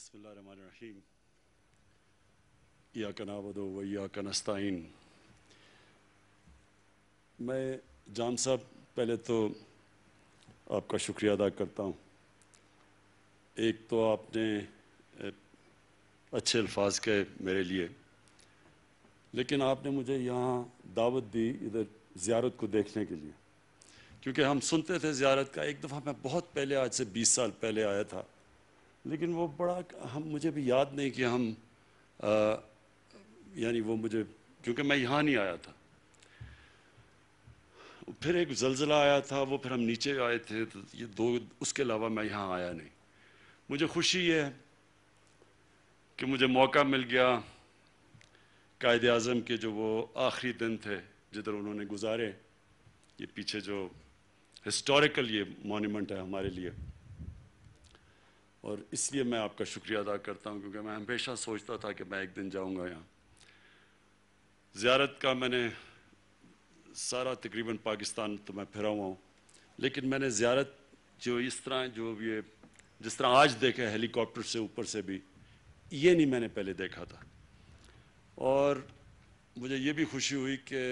بسم اللہ الرحمن الرحیم ایاک نعبد و ایاک نستعین۔ میں جان صاحب پہلے تو آپ کا شکریہ ادا کرتا ہوں۔ ایک تو آپ نے اچھے الفاظ کہے میرے لیے، لیکن آپ نے مجھے یہاں دعوت دی ادھر زیارت کو دیکھنے کے لیے، کیونکہ ہم سنتے تھے زیارت کا۔ ایک دفعہ میں بہت پہلے، آج سے 20 سال پہلے آیا تھا، لیکن وہ بڑا مجھے بھی یاد نہیں کہ ہم یعنی وہ مجھے، کیونکہ میں یہاں نہیں آیا تھا۔ پھر ایک زلزلہ آیا تھا، وہ پھر ہم نیچے آئے تھے، تو یہ دو، اس کے علاوہ میں یہاں آیا نہیں۔ مجھے خوشی یہ ہے کہ مجھے موقع مل گیا قائد اعظم کے جو وہ آخری دن تھے جدھر انہوں نے گزارے، یہ پیچھے جو ہسٹوریکل یہ مونیمنٹ ہے ہمارے لیے، اور اس لیے میں آپ کا شکریہ ادا کرتا ہوں، کیونکہ میں ہمیشہ سوچتا تھا کہ میں ایک دن جاؤں گا یہاں۔ زیارت کا میں نے سارا تقریباً پاکستان تو میں پھرا ہوا ہوں، لیکن میں نے زیارت جو اس طرح جس طرح آج دیکھا ہیلی کاپٹر سے اوپر سے بھی، یہ نہیں میں نے پہلے دیکھا تھا۔ اور مجھے یہ بھی خوشی ہوئی کہ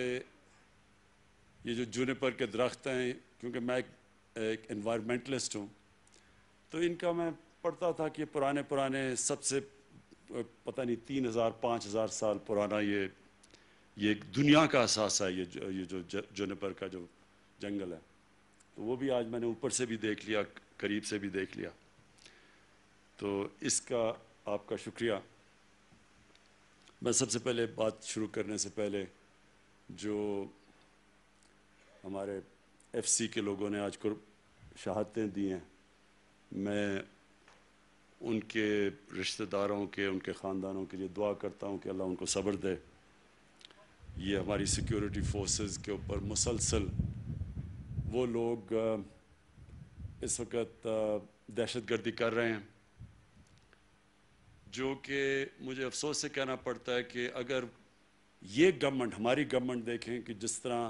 یہ جو جونیپر کے درخت ہیں، کیونکہ میں ایک انوائرمنٹلسٹ ہوں، تو ان کا میں پڑھتا تھا کہ پرانے سب سے پتہ نہیں 3000 5000 سال پرانا یہ ایک دنیا کا اثاثہ ہے، یہ جو جونیپر کا جو جنگل ہے۔ تو وہ بھی آج میں نے اوپر سے بھی دیکھ لیا، قریب سے بھی دیکھ لیا، تو اس کا آپ کا شکریہ۔ میں سب سے پہلے بات شروع کرنے سے پہلے، جو ہمارے ایف سی کے لوگوں نے آج کو شہادتیں دی ہیں، میں ان کے رشتہ داروں کے، ان کے خاندانوں کے لیے دعا کرتا ہوں کہ اللہ ان کو صبر دے۔ یہ ہماری سیکیورٹی فورسز کے اوپر مسلسل وہ لوگ اس وقت دہشت گردی کر رہے ہیں، جو کہ مجھے افسوس سے کہنا پڑتا ہے کہ اگر یہ گورنمنٹ، ہماری گورنمنٹ دیکھیں کہ جس طرح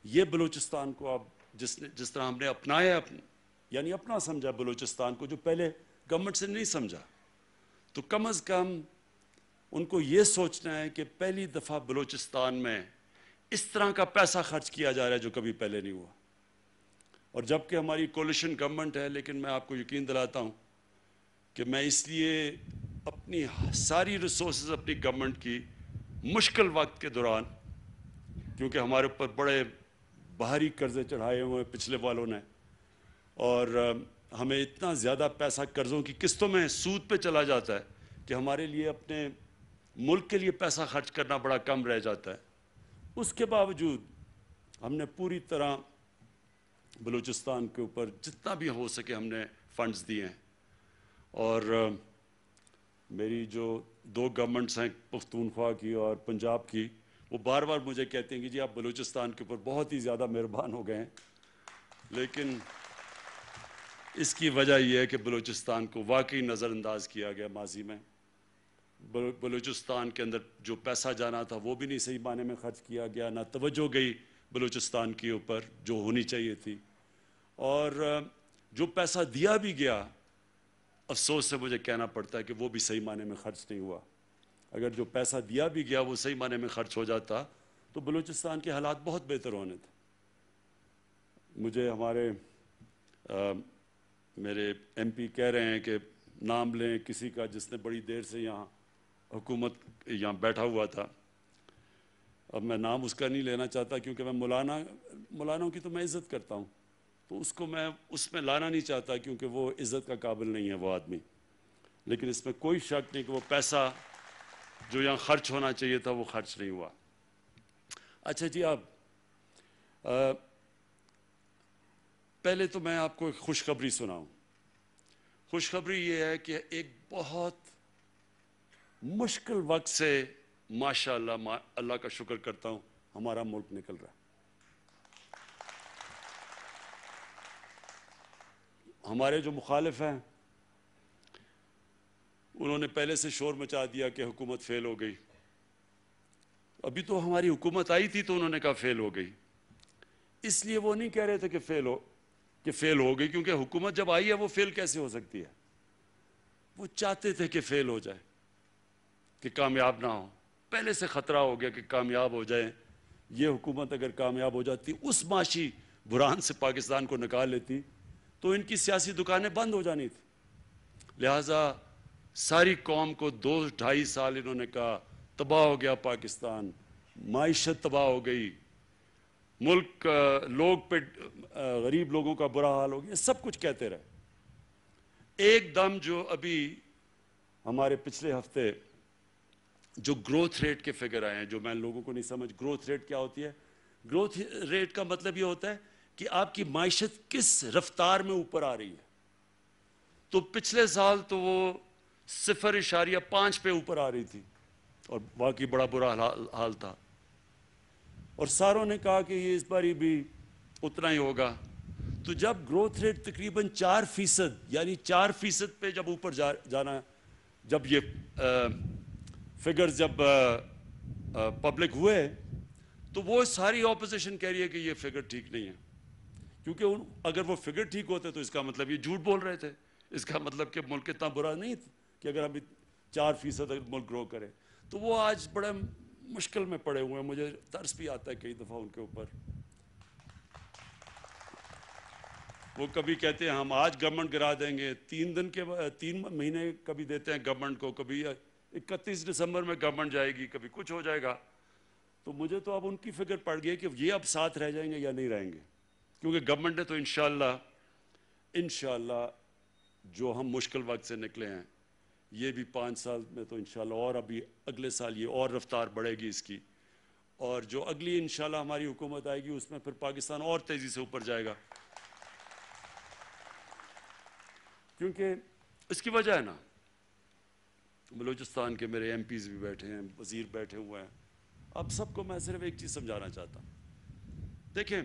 یہ بلوچستان کو اب جس طرح ہم نے اپنایا، یعنی اپنا سمجھا بلوچستان کو، جو پہلے گورنمنٹ سے نہیں سمجھا، تو کم از کم ان کو یہ سوچنا ہے کہ پہلی دفعہ بلوچستان میں اس طرح کا پیسہ خرچ کیا جا رہا ہے جو کبھی پہلے نہیں ہوا۔ اور جبکہ ہماری کولیشن گورنمنٹ ہے، لیکن میں آپ کو یقین دلاتا ہوں کہ میں اس لیے اپنی ساری ریسورسز اپنی گورنمنٹ کی مشکل وقت کے دوران، کیونکہ ہمارے اوپر بڑے بھاری قرضے چڑھائے ہوئے پچھلے والوں نے، اور ہمیں اتنا زیادہ پیسہ قرضوں کی قسطوں میں سود پہ چلا جاتا ہے کہ ہمارے لیے اپنے ملک کے لیے پیسہ خرچ کرنا بڑا کم رہ جاتا ہے۔ اس کے باوجود ہم نے پوری طرح بلوچستان کے اوپر جتنا بھی ہو سکے ہم نے فنڈز دیے ہیں، اور میری جو دو گورنمنٹس ہیں، پختونخوا کی اور پنجاب کی، وہ بار بار مجھے کہتے ہیں کہ جی آپ بلوچستان کے اوپر بہت ہی زیادہ مہربان ہو گئے ہیں، لیکن اس کی وجہ یہ ہے کہ بلوچستان کو واقعی نظر انداز کیا گیا ماضی میں۔ بلوچستان کے اندر جو پیسہ جانا تھا وہ بھی نہیں صحیح معنی میں خرچ کیا گیا، نہ توجہ گئی بلوچستان کے اوپر جو ہونی چاہیے تھی، اور جو پیسہ دیا بھی گیا، افسوس سے مجھے کہنا پڑتا ہے کہ وہ بھی صحیح معنی میں خرچ نہیں ہوا۔ اگر جو پیسہ دیا بھی گیا وہ صحیح معنی میں خرچ ہو جاتا تو بلوچستان کے حالات بہت بہتر ہونے تھے۔ مجھے میرے ایم پی کہہ رہے ہیں کہ نام لیں کسی کا جس نے بڑی دیر سے یہاں حکومت یہاں بیٹھا ہوا تھا۔ اب میں نام اس کا نہیں لینا چاہتا، کیونکہ میں مولانوں کی تو میں عزت کرتا ہوں، تو اس کو میں اس میں لانا نہیں چاہتا، کیونکہ وہ عزت کا قابل نہیں ہے وہ آدمی۔ لیکن اس میں کوئی شک نہیں کہ وہ پیسہ جو یہاں خرچ ہونا چاہیے تھا وہ خرچ نہیں ہوا۔ اچھا جی، اب پہلے تو میں آپ کو ایک خوشخبری سناؤں۔ خوشخبری یہ ہے کہ ایک بہت مشکل وقت سے ماشاءاللہ اللہ کا شکر کرتا ہوں ہمارا ملک نکل رہا ہے۔ ہمارے جو مخالف ہیں انہوں نے پہلے سے شور مچا دیا کہ حکومت فیل ہو گئی۔ ابھی تو ہماری حکومت آئی تھی تو انہوں نے کہا فیل ہو گئی، اس لیے وہ نہیں کہہ رہے تھے کہ فیل ہو گئی، کیونکہ حکومت جب آئی ہے وہ فیل کیسے ہو سکتی ہے؟ وہ چاہتے تھے کہ فیل ہو جائے, کہ کامیاب نہ ہو. پہلے سے خطرہ ہو گیا کہ کامیاب ہو جائیں. یہ حکومت اگر کامیاب ہو جاتی, اس معاشی بحران سے پاکستان کو نکال لیتی, تو ان کی سیاسی دکانیں بند ہو جانی تھی. لہٰذا ساری قوم کو 2-2.5 سال انہوں نے کہا تباہ ہو گیا پاکستان, معیشت تباہ ہو گئی, ملک لوگ پہ غریب لوگوں کا برا حال ہو گیا, سب کچھ کہتے رہے. ایک دم جو ابھی ہمارے پچھلے ہفتے جو گروتھ ریٹ کے فگر آئے ہیں, جو میں لوگوں کو نہیں سمجھ, گروتھ ریٹ کیا ہوتی ہے؟ گروتھ ریٹ کا مطلب یہ ہوتا ہے کہ آپ کی معیشت کس رفتار میں اوپر آ رہی ہے. تو پچھلے سال تو وہ 0.5 پہ اوپر آ رہی تھی, اور واقعی بڑا برا حال تھا, اور ساروں نے کہا کہ یہ اس بار بھی اتنا ہی ہوگا. تو جب گروتھ ریٹ تقریباً 4%, یعنی 4% پہ جب اوپر جانا, جب یہ فگرز جب پبلک ہوئے, تو وہ ساری اپوزیشن کہہ رہی ہے کہ یہ فگر ٹھیک نہیں ہے, کیونکہ اگر وہ فگر ٹھیک ہوتے تو اس کا مطلب یہ جھوٹ بول رہے تھے. اس کا مطلب کہ ملک اتنا برا نہیں کہ اگر ہم 4% ملک گرو کرے. تو وہ آج بڑے مشکل میں پڑے ہوئے ہیں. مجھے ترس بھی آتا ہے کئی دفعہ ان کے اوپر. وہ کبھی کہتے ہیں ہم آج گورنمنٹ گرا دیں گے, 3 مہینے کبھی دیتے ہیں گورنمنٹ کو, کبھی 31 دسمبر میں گورنمنٹ جائے گی, کبھی کچھ ہو جائے گا. تو مجھے تو اب ان کی فکر پڑ گئی کہ یہ اب ساتھ رہ جائیں گے یا نہیں رہیں گے, کیونکہ گورنمنٹ نے تو انشاءاللہ جو ہم مشکل وقت سے نکلے ہیں, یہ بھی 5 سال میں تو انشاءاللہ, اور ابھی اگلے سال یہ اور رفتار بڑھے گی اس کی, اور جو اگلی انشاءاللہ ہماری حکومت آئے گی اس میں پھر پاکستان اور تیزی سے اوپر جائے گا. کیونکہ اس کی وجہ ہے نا, بلوچستان کے میرے MPs بھی بیٹھے ہیں, وزیر بیٹھے ہوئے ہیں. اب سب کو میں صرف ایک چیز سمجھانا چاہتا ہوں. دیکھیں,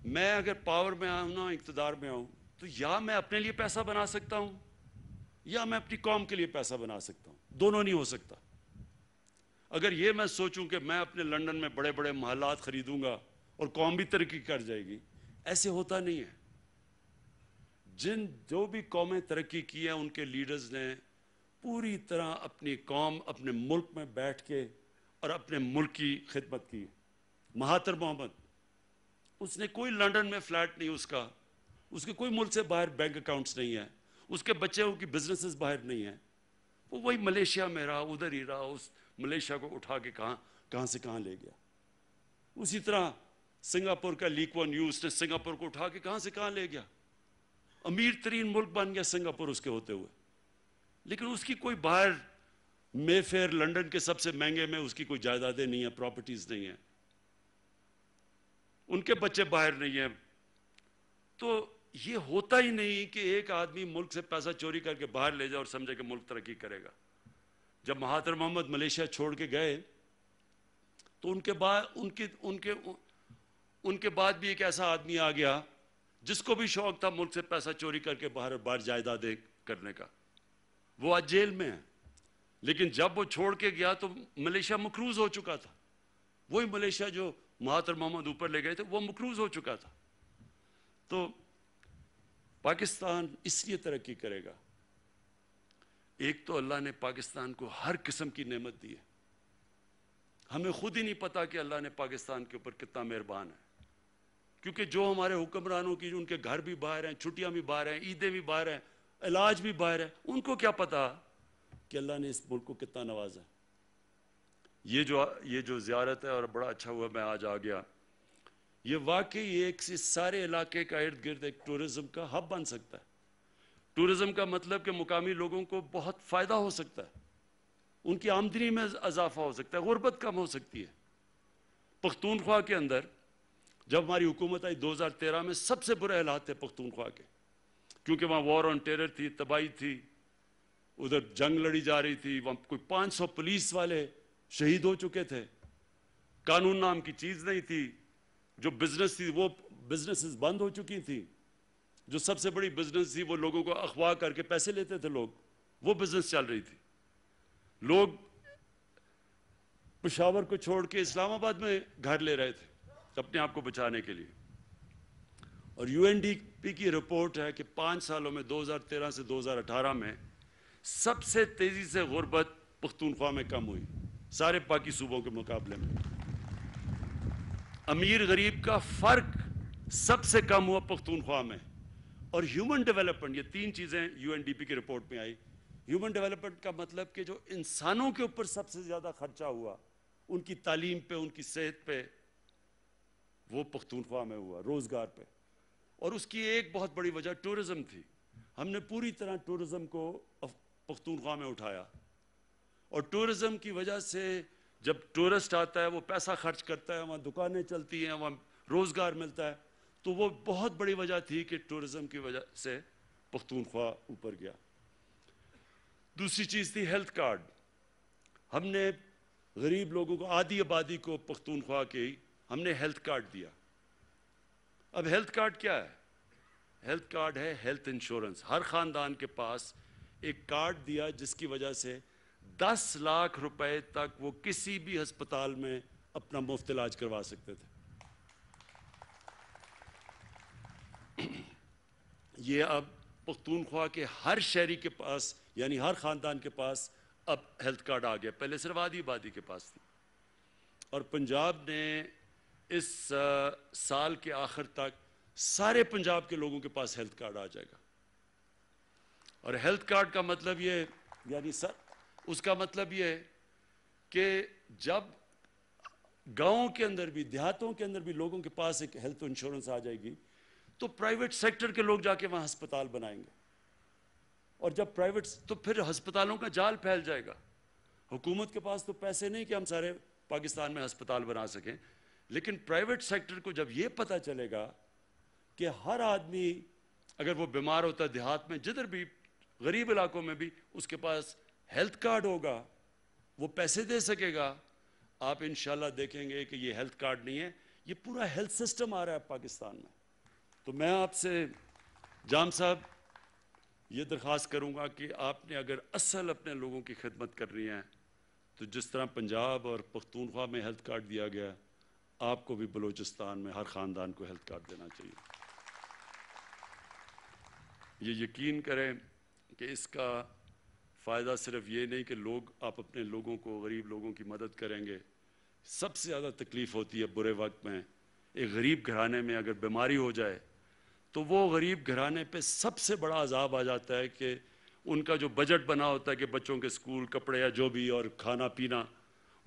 میں اگر پاور میں آؤں نا, اقتدار میں آؤں, تو یا میں اپنے لیے پیسہ بنا سکتا ہوں یا میں اپنی قوم کے لیے پیسہ بنا سکتا ہوں. دونوں نہیں ہو سکتا. اگر یہ میں سوچوں کہ میں اپنے لنڈن میں بڑے بڑے محلات خریدوں گا اور قوم بھی ترقی کر جائے گی, ایسے ہوتا نہیں ہے. جو بھی قومیں ترقی کی ہیں, ان کے لیڈرز نے پوری طرح اپنی قوم, اپنے ملک میں بیٹھ کے اور اپنے ملک کی خدمت کی. مہاتر محمد, اس نے کوئی لنڈن میں فلیٹ نہیں اس کے کوئی ملک سے باہر بینک اکاؤنٹس نہیں ہیں, اس کے بچوں کی بزنسز باہر نہیں ہیں. وہ وہی ملیشیا میں رہا, ادھر ہی رہا, اس ملیشیا کو اٹھا کے کہاں سے کہاں لے گیا. اسی طرح سنگاپور کا لی کوان یو, اس نے سنگاپور کو اٹھا کے کہاں سے کہاں لے گیا. امیر ترین ملک بن گیا سنگاپور اس کے ہوتے ہوئے, لیکن اس کی کوئی باہر مے فیئر لنڈن کے سب سے مہنگے میں اس کی کوئی جائیدادیں نہیں ہیں, پراپرٹیز نہیں ہیں, ان کے بچے باہر نہیں ہیں. تو یہ ہوتا ہی نہیں کہ ایک آدمی ملک سے پیسہ چوری کر کے باہر لے جائے اور سمجھے کہ ملک ترقی کرے گا. جب مہاتر محمد ملیشیا چھوڑ کے گئے, تو ان کے بعد بھی ایک ایسا آدمی آ گیا جس کو بھی شوق تھا ملک سے پیسہ چوری کر کے باہر جائیدادیں کرنے کا. وہ آج جیل میں ہے, لیکن جب وہ چھوڑ کے گیا تو ملیشیا مقروض ہو چکا تھا. وہی ملیشیا جو مہاتر محمد اوپر لے گئے تھے, وہ مقروض ہو چکا تھا. تو پاکستان اس لیے ترقی کرے گا, ایک تو اللہ نے پاکستان کو ہر قسم کی نعمت دی ہے. ہمیں خود ہی نہیں پتا کہ اللہ نے پاکستان کے اوپر کتنا مہربان ہے, کیونکہ جو ہمارے حکمرانوں کی, ان کے گھر بھی باہر ہیں, چھٹیاں بھی باہر ہیں, عیدیں بھی باہر ہیں, علاج بھی باہر ہے, ان کو کیا پتا کہ اللہ نے اس ملک کو کتنا نوازا. یہ جو زیارت ہے, اور بڑا اچھا ہوا میں آج آ گیا, یہ واقعی ایک سارے علاقے کا ارد گرد ایک ٹورزم کا ہب بن سکتا ہے. ٹورزم کا مطلب کہ مقامی لوگوں کو بہت فائدہ ہو سکتا ہے, ان کی آمدنی میں اضافہ ہو سکتا ہے, غربت کم ہو سکتی ہے. پختونخوا کے اندر جب ہماری حکومت آئی 2013 میں, سب سے برے حالات تھے پختونخوا کے, کیونکہ وہاں وار آن ٹیرر تھی, تباہی تھی, ادھر جنگ لڑی جا رہی تھی, وہاں کوئی 500 پولیس والے شہید ہو چکے تھے, قانون نام کی چیز نہیں تھی, جو بزنس تھی وہ بزنسز بند ہو چکی تھی, جو سب سے بڑی بزنس تھی وہ لوگوں کو اغوا کر کے پیسے لیتے تھے لوگ, وہ بزنس چل رہی تھی. لوگ پشاور کو چھوڑ کے اسلام آباد میں گھر لے رہے تھے اپنے آپ کو بچانے کے لیے. اور UNDP کی رپورٹ ہے کہ 5 سالوں میں 2013 سے 2018 میں سب سے تیزی سے غربت پختونخوا میں کم ہوئی سارے پاکی صوبوں کے مقابلے میں. امیر غریب کا فرق سب سے کم ہوا پختونخوا میں. اور ہیومن ڈیولپمنٹ، یہ تین چیزیں یو این ڈی پی کی رپورٹ میں آئی. ہیومن ڈیولپمنٹ کا مطلب کہ جو انسانوں کے اوپر سب سے زیادہ خرچہ ہوا، ان کی تعلیم پہ، ان کی صحت پہ، وہ پختونخوا میں ہوا، روزگار پہ. اور اس کی ایک بہت بڑی وجہ ٹورزم تھی. ہم نے پوری طرح ٹورزم کو پختونخوا میں اٹھایا، اور ٹورزم کی وجہ سے جب ٹورسٹ آتا ہے وہ پیسہ خرچ کرتا ہے، وہاں دکانیں چلتی ہیں، وہاں روزگار ملتا ہے. تو وہ بہت بڑی وجہ تھی کہ ٹورزم کی وجہ سے پختونخوا اوپر گیا. دوسری چیز تھی ہیلتھ کارڈ. ہم نے غریب لوگوں کو، آدھی آبادی کو پختونخوا کی ہم نے ہیلتھ کارڈ دیا. اب ہیلتھ کارڈ کیا ہے؟ ہیلتھ کارڈ ہے ہیلتھ انشورنس. ہر خاندان کے پاس ایک کارڈ دیا جس کی وجہ سے 10 لاکھ روپے تک وہ کسی بھی ہسپتال میں اپنا مفت علاج کروا سکتے تھے. یہ اب پختونخوا کے ہر شہری کے پاس، یعنی ہر خاندان کے پاس اب ہیلتھ کارڈ آ گیا. پہلے صرف آدھی آبادی کے پاس تھی. اور پنجاب نے اس سال کے آخر تک سارے پنجاب کے لوگوں کے پاس ہیلتھ کارڈ آ جائے گا. اور ہیلتھ کارڈ کا مطلب یہ، یعنی اس کا مطلب یہ ہے کہ جب گاؤں کے اندر بھی، دیہاتوں کے اندر بھی لوگوں کے پاس ایک ہیلتھ انشورنس آ جائے گی تو پرائیویٹ سیکٹر کے لوگ جا کے وہاں ہسپتال بنائیں گے. اور جب پرائیویٹ، تو پھر ہسپتالوں کا جال پھیل جائے گا. حکومت کے پاس تو پیسے نہیں کہ ہم سارے پاکستان میں ہسپتال بنا سکیں، لیکن پرائیویٹ سیکٹر کو جب یہ پتہ چلے گا کہ ہر آدمی اگر وہ بیمار ہوتا ہے دیہات میں، جدھر بھی غریب علاقوں میں بھی، اس کے پاس ہیلتھ کارڈ ہوگا، وہ پیسے دے سکے گا. آپ انشاءاللہ دیکھیں گے کہ یہ ہیلتھ کارڈ نہیں ہے، یہ پورا ہیلتھ سسٹم آ رہا ہے پاکستان میں. تو میں آپ سے جام صاحب یہ درخواست کروں گا کہ آپ نے اگر اصل اپنے لوگوں کی خدمت کرنی ہے تو جس طرح پنجاب اور پختونخوا میں ہیلتھ کارڈ دیا گیا، آپ کو بھی بلوچستان میں ہر خاندان کو ہیلتھ کارڈ دینا چاہیے. یہ یقین کریں کہ اس کا فائدہ صرف یہ نہیں کہ آپ اپنے لوگوں کو، غریب لوگوں کی مدد کریں گے. سب سے زیادہ تکلیف ہوتی ہے برے وقت میں. ایک غریب گھرانے میں اگر بیماری ہو جائے تو وہ غریب گھرانے پہ سب سے بڑا عذاب آ جاتا ہے کہ ان کا جو بجٹ بنا ہوتا ہے کہ بچوں کے سکول، کپڑے یا جو بھی اور کھانا پینا،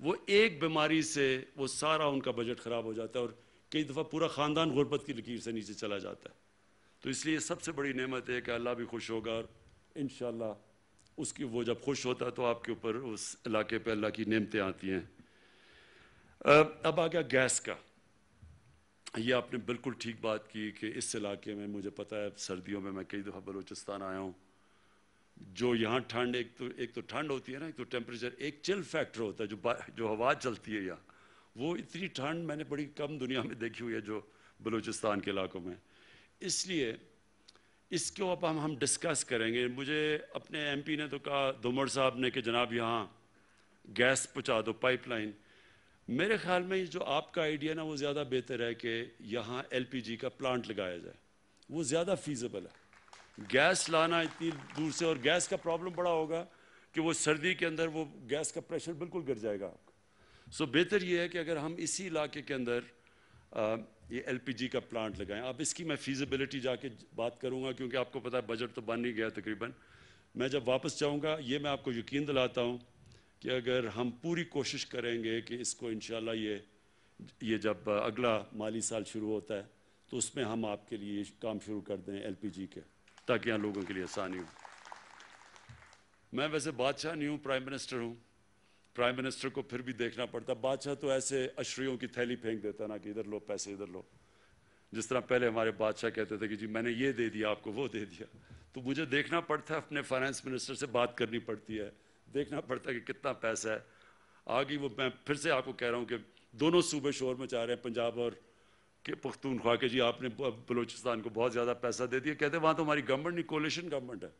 وہ ایک بیماری سے وہ سارا ان کا بجٹ خراب ہو جاتا ہے، اور کئی دفعہ پورا خاندان غربت کی لکیر سے نیچے چلا جاتا ہے. تو اس لیے سب سے بڑی نعمت ہے کہ اللہ بھی خوش ہوگا، اور انشاءاللہ اس کی، وہ جب خوش ہوتا ہے تو آپ کے اوپر اس علاقے پہ اللہ کی نعمتیں آتی ہیں. اب آ گیا گیس کا. یہ آپ نے بالکل ٹھیک بات کی کہ اس علاقے میں، مجھے پتہ ہے سردیوں میں میں کئی دفعہ بلوچستان آیا ہوں، جو یہاں ٹھنڈ، ایک تو ٹھنڈ ہوتی ہے نا، ایک تو ٹیمپریچر، ایک چل فیکٹر ہوتا ہے جو ہوا چلتی ہے یہاں، وہ اتنی ٹھنڈ میں نے بڑی کم دنیا میں دیکھی ہوئی ہے جو بلوچستان کے علاقوں میں. اس لیے اس کو اب ہم ڈسکس کریں گے. مجھے اپنے ایم پی نے تو کہا، دومر صاحب نے، کہ جناب یہاں گیس پہنچا دو، پائپ لائن. میرے خیال میں جو آپ کا آئیڈیا نا وہ زیادہ بہتر ہے کہ یہاں ایل پی جی کا پلانٹ لگایا جائے، وہ زیادہ فیزیبل ہے. گیس لانا اتنی دور سے، اور گیس کا پرابلم بڑا ہوگا کہ وہ سردی کے اندر وہ گیس کا پریشر بالکل گر جائے گا آپ کا. سو بہتر یہ ہے کہ اگر ہم اسی علاقے کے اندر یہ ایل پی جی کا پلانٹ لگائیں. اب اس کی میں فیزیبلٹی جا کے بات کروں گا، کیونکہ آپ کو پتہ ہے بجٹ تو بن ہی گیا تقریباً. میں جب واپس جاؤں گا یہ میں آپ کو یقین دلاتا ہوں کہ اگر ہم پوری کوشش کریں گے کہ اس کو انشاءاللہ یہ جب اگلا مالی سال شروع ہوتا ہے تو اس میں ہم آپ کے لیے کام شروع کر دیں ایل پی جی کے، تاکہ یہاں لوگوں کے لیے آسانی ہو. میں ویسے بادشاہ نہیں ہوں، پرائم منسٹر ہوں. پرائم منسٹر کو پھر بھی دیکھنا پڑتا. بادشاہ تو ایسے اشریوں کی تھیلی پھینک دیتا نا کہ ادھر لو پیسے، ادھر لو. جس طرح پہلے ہمارے بادشاہ کہتے تھے کہ جی میں نے یہ دے دیا آپ کو، وہ دے دیا. تو مجھے دیکھنا پڑتا ہے، اپنے فائنانس منسٹر سے بات کرنی پڑتی ہے، دیکھنا پڑتا ہے کہ کتنا پیسہ ہے. آگے وہ میں پھر سے آپ کو کہہ رہا ہوں کہ دونوں صوبے شور مچا رہے ہیں، پنجاب اور کہ پختونخوا کے، جی آپ نے بلوچستان کو بہت زیادہ پیسہ دے دیا. کہتے ہیں وہاں تو ہماری گورنمنٹ نہیں، کولیشن گورنمنٹ ہے.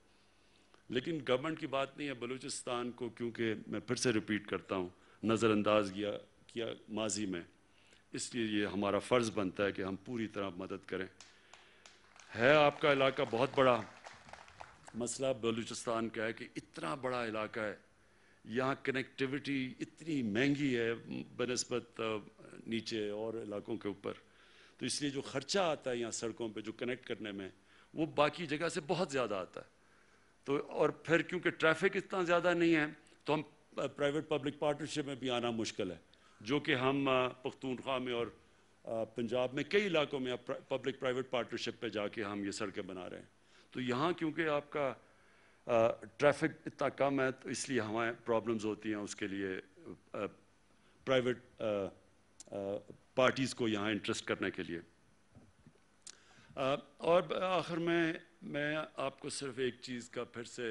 لیکن گورنمنٹ کی بات نہیں ہے. بلوچستان کو، کیونکہ میں پھر سے ریپیٹ کرتا ہوں، نظر انداز کیا ماضی میں، اس لیے یہ ہمارا فرض بنتا ہے کہ ہم پوری طرح مدد کریں. ہے آپ کا علاقہ بہت بڑا، مسئلہ بلوچستان کا ہے کہ اتنا بڑا علاقہ ہے، یہاں کنیکٹیوٹی اتنی مہنگی ہے بنسبت نیچے اور علاقوں کے اوپر، تو اس لیے جو خرچہ آتا ہے یہاں سڑکوں پہ جو کنیکٹ کرنے میں وہ باقی جگہ سے بہت زیادہ آتا ہے. تو اور پھر کیونکہ ٹریفک اتنا زیادہ نہیں ہے تو ہم پرائیویٹ پبلک پارٹنرشپ میں بھی آنا مشکل ہے، جو کہ ہم پختونخوا میں اور پنجاب میں کئی علاقوں میں پبلک پرائیویٹ پارٹنرشپ پہ جا کے ہم یہ سڑکیں بنا رہے ہیں. تو یہاں کیونکہ آپ کا ٹریفک اتنا کم ہے تو اس لیے ہمیں پرابلمز ہوتی ہیں اس کے لیے پرائیویٹ پارٹیز کو یہاں انٹرسٹ کرنے کے لیے. اور آخر میں آپ کو صرف ایک چیز کا پھر سے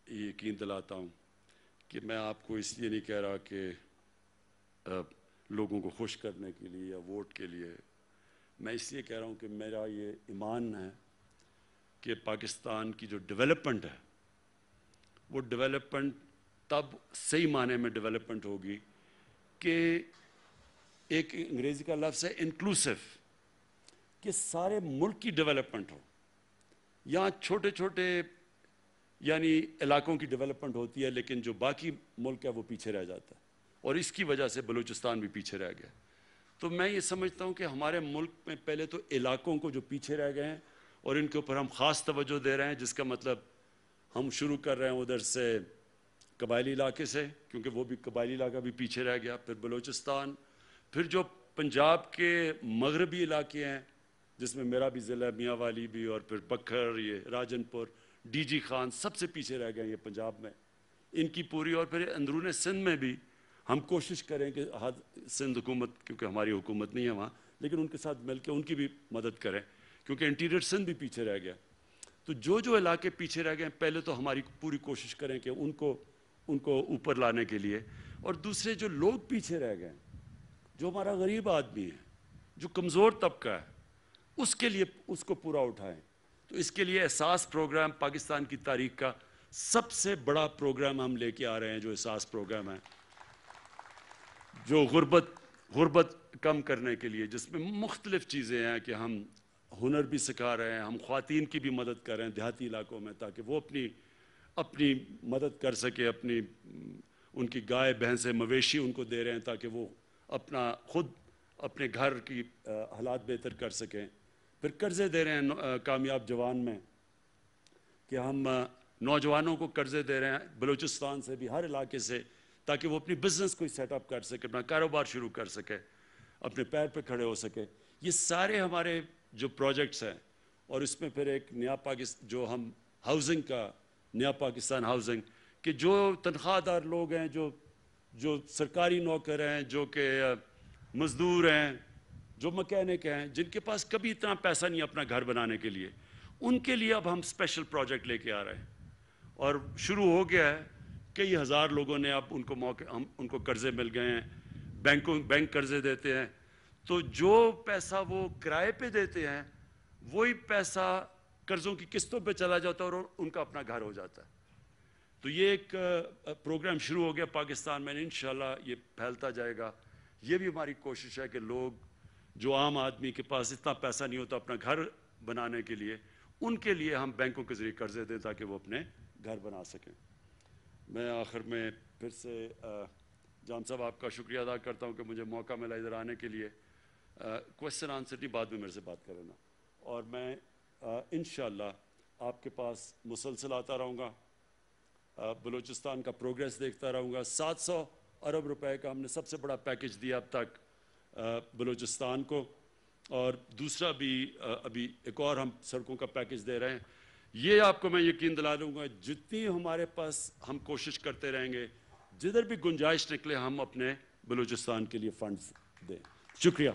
یقین دلاتا ہوں کہ میں آپ کو اس لیے نہیں کہہ رہا کہ لوگوں کو خوش کرنے کے لیے یا ووٹ کے لیے، میں اس لیے کہہ رہا ہوں کہ میرا یہ ایمان ہے کہ پاکستان کی جو ڈیولپمنٹ ہے وہ ڈیولپمنٹ تب صحیح معنی میں ڈیولپمنٹ ہوگی کہ ایک انگریزی کا لفظ ہے انکلوسیو، کہ سارے ملک کی ڈیولپمنٹ ہو. یہاں چھوٹے چھوٹے یعنی علاقوں کی ڈیولپمنٹ ہوتی ہے لیکن جو باقی ملک ہے وہ پیچھے رہ جاتا ہے، اور اس کی وجہ سے بلوچستان بھی پیچھے رہ گیا. تو میں یہ سمجھتا ہوں کہ ہمارے ملک میں پہلے تو علاقوں کو جو پیچھے رہ گئے ہیں اور ان کے اوپر ہم خاص توجہ دے رہے ہیں، جس کا مطلب ہم شروع کر رہے ہیں ادھر سے قبائلی علاقے سے، کیونکہ وہ بھی قبائلی علاقہ بھی پیچھے رہ گیا، پھر بلوچستان، پھر جو پنجاب کے مغربی علاقے ہیں جس میں میرا بھی ضلع میاں والی بھی، اور پھر بکھر، یہ راجن پور، ڈی جی خان، سب سے پیچھے رہ گئے ہیں یہ پنجاب میں، ان کی پوری. اور پھر اندرون سندھ میں بھی ہم کوشش کریں کہ سندھ حکومت، کیونکہ ہماری حکومت نہیں ہے وہاں، لیکن ان کے ساتھ مل کے ان کی بھی مدد کریں کیونکہ انٹیریئر سندھ بھی پیچھے رہ گیا. تو جو علاقے پیچھے رہ گئے ہیں پہلے تو ہماری پوری کوشش کریں کہ ان کو اوپر لانے کے لیے، اور دوسرے جو لوگ پیچھے رہ گئے ہیں، جو ہمارا غریب آدمی ہے، جو کمزور طبقہ ہے، اس کے لیے اس کو پورا اٹھائیں. تو اس کے لیے احساس پروگرام پاکستان کی تاریخ کا سب سے بڑا پروگرام ہم لے کے آ رہے ہیں، جو احساس پروگرام ہے، جو غربت کم کرنے کے لیے، جس میں مختلف چیزیں ہیں کہ ہم ہنر بھی سکھا رہے ہیں، ہم خواتین کی بھی مدد کر رہے ہیں دیہاتی علاقوں میں تاکہ وہ اپنی مدد کر سکے، ان کی گائے بھینسیں مویشی ان کو دے رہے ہیں تاکہ وہ خود اپنے گھر کی حالات بہتر کر سکیں. پھر قرضے دے رہے ہیں کامیاب جوان میں، کہ ہم نوجوانوں کو قرضے دے رہے ہیں بلوچستان سے بھی، ہر علاقے سے، تاکہ وہ اپنی بزنس کو سیٹ اپ کر سکے، اپنا کاروبار شروع کر سکے، اپنے پیر پہ کھڑے ہو سکے. یہ سارے ہمارے جو پروجیکٹس ہیں، اور اس میں پھر ایک نیا پاکستان جو ہم ہاؤسنگ کا نیا پاکستان ہاؤسنگ، کہ جو تنخواہ دار لوگ ہیں، جو سرکاری نوکر ہیں، جو کہ مزدور ہیں، جو مکینک ہیں، جن کے پاس کبھی اتنا پیسہ نہیں اپنا گھر بنانے کے لیے، ان کے لیے اب ہم اسپیشل پروجیکٹ لے کے آ رہے ہیں. اور شروع ہو گیا ہے، کئی ہزار لوگوں نے اب ان کو قرضے مل گئے ہیں، بینک قرضے دیتے ہیں. تو جو پیسہ وہ کرائے پہ دیتے ہیں وہی پیسہ قرضوں کی قسطوں پہ چلا جاتا ہے اور ان کا اپنا گھر ہو جاتا ہے. تو یہ ایک پروگرام شروع ہو گیا پاکستان میں، انشاءاللہ یہ پھیلتا جائے گا. یہ بھی ہماری کوشش ہے کہ لوگ جو عام آدمی کے پاس اتنا پیسہ نہیں ہوتا اپنا گھر بنانے کے لیے، ان کے لیے ہم بینکوں کے ذریعے قرضے دیں تاکہ وہ اپنے گھر بنا سکیں. میں آخر میں پھر سے جان صاحب آپ کا شکریہ ادا کرتا ہوں کہ مجھے موقع ملا ادھر آنے کے لیے. کویسچن آنسر نہیں، بعد میں میرے سے بات کرنا، اور میں انشاءاللہ آپ کے پاس مسلسل آتا رہوں گا، بلوچستان کا پروگریس دیکھتا رہوں گا. 700 ارب روپے کا ہم نے سب سے بڑا پیکج دیا اب تک بلوچستان کو، اور دوسرا بھی ابھی ایک اور ہم سڑکوں کا پیکج دے رہے ہیں. یہ آپ کو میں یقین دلا دوں گا، جتنی ہمارے پاس ہم کوشش کرتے رہیں گے، جدھر بھی گنجائش نکلے ہم اپنے بلوچستان کے لیے فنڈز دیں. شکریہ.